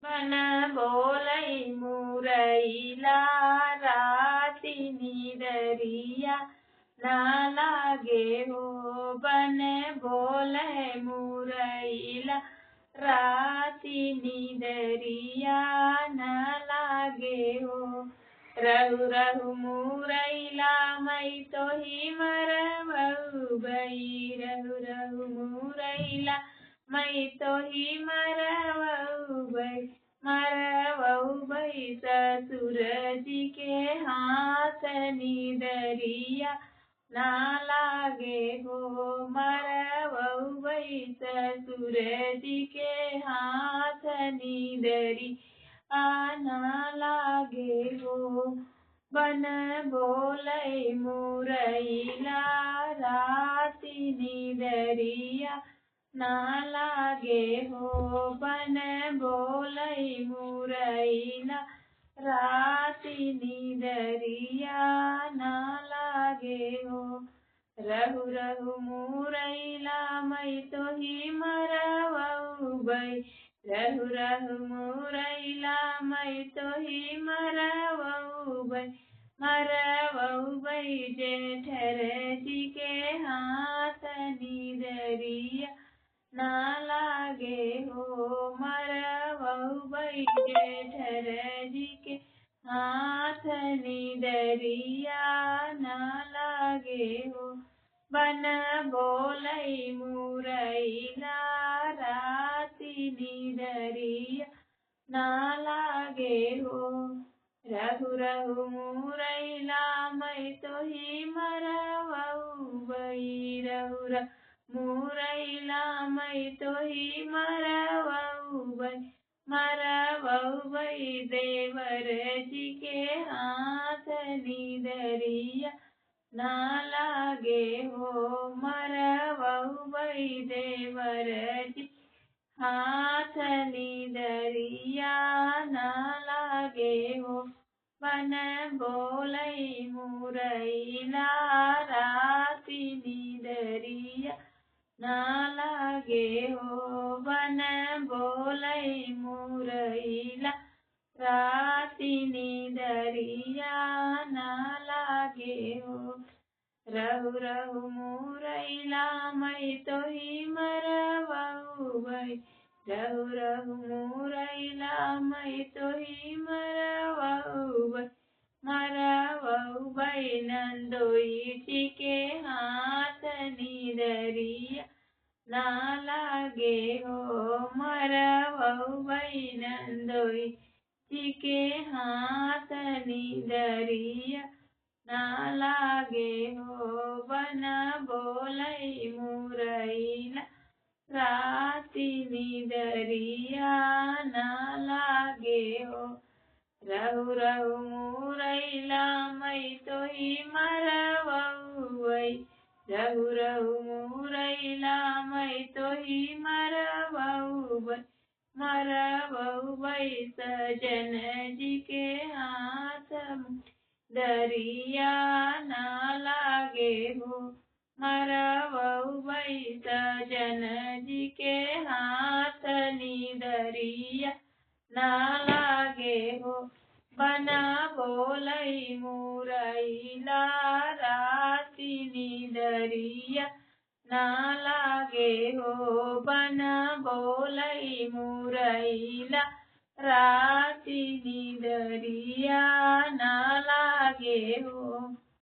बन बोलै मुरैला राति निदरिया ना लागे हो। बन बोलै मुरैला राति निदरिया ना लागे हो। रहु रहु मुरैला मै तोहि मरवहु भई। रहु रहु मुरैला मै तोहि मरवहु भई। मरवहु भई ससुर जी के हाथ निदरिया ना लागे हो। मरवहु भई ससुर जी के हाथ निदरिया ना लागे हो। बन बोलै मुरैला राति निदरिया ना लागे हो। बन बोलै मुरैला राति निदरिया ना लागे हो। रहु रहु मुरैला मै तोहि मरवहु भई। रहु रहु मुरैला मै तोहि मरवहु भई। मरवहु भई जेठर जी के हाथ निदरिया ना लागे हो। मरवहु भई जेठर जी के हाथ निदरिया ना लागे हो। बन बोलै मुरैला राति निदरिया ना लागे हो। रहु रहु मुरैला मै तोहि मरवहु भई। रहु रहु मुरैला मै तोहि मरवहु भई। मरवहु भई देवर जी के हाथ निदरिया ना लागे हो। मरवहु भई देवर जी हाथ निदरिया ना लागे हो। बन बोलै मुरैला राति निदरिया ना लागे हो। बन बोलै मुरैला राति निदरिया ना लागे हो। रहु रहु मुरैला मै तोहि मरवहु भई। रहु रहु मुरैला मै तोहि मरवहु भई। मरवहु भई नंदोई जी के हाथ निदरिया ना लागे हो। मरवहु भई नंदोई जी के हाथ निदरिया ना लागे हो। बन बोलै मुरैला राति निदरिया ना लागे हो। रहु रहु मुरैला मै तोहि मरवहु भई। रहु रहु मुरैला मै तोहि मरवहु भई। मरवहु भई सजन जी के हाथ दरिया ना लागे हो। मरवहु भई सजन जी के हाथ निदरिया ना लागे हो। बन बोलै मुरैला राति निदरिया ना लागे हो। बन बोलै मुरैला राति निदरिया ना लागे हो।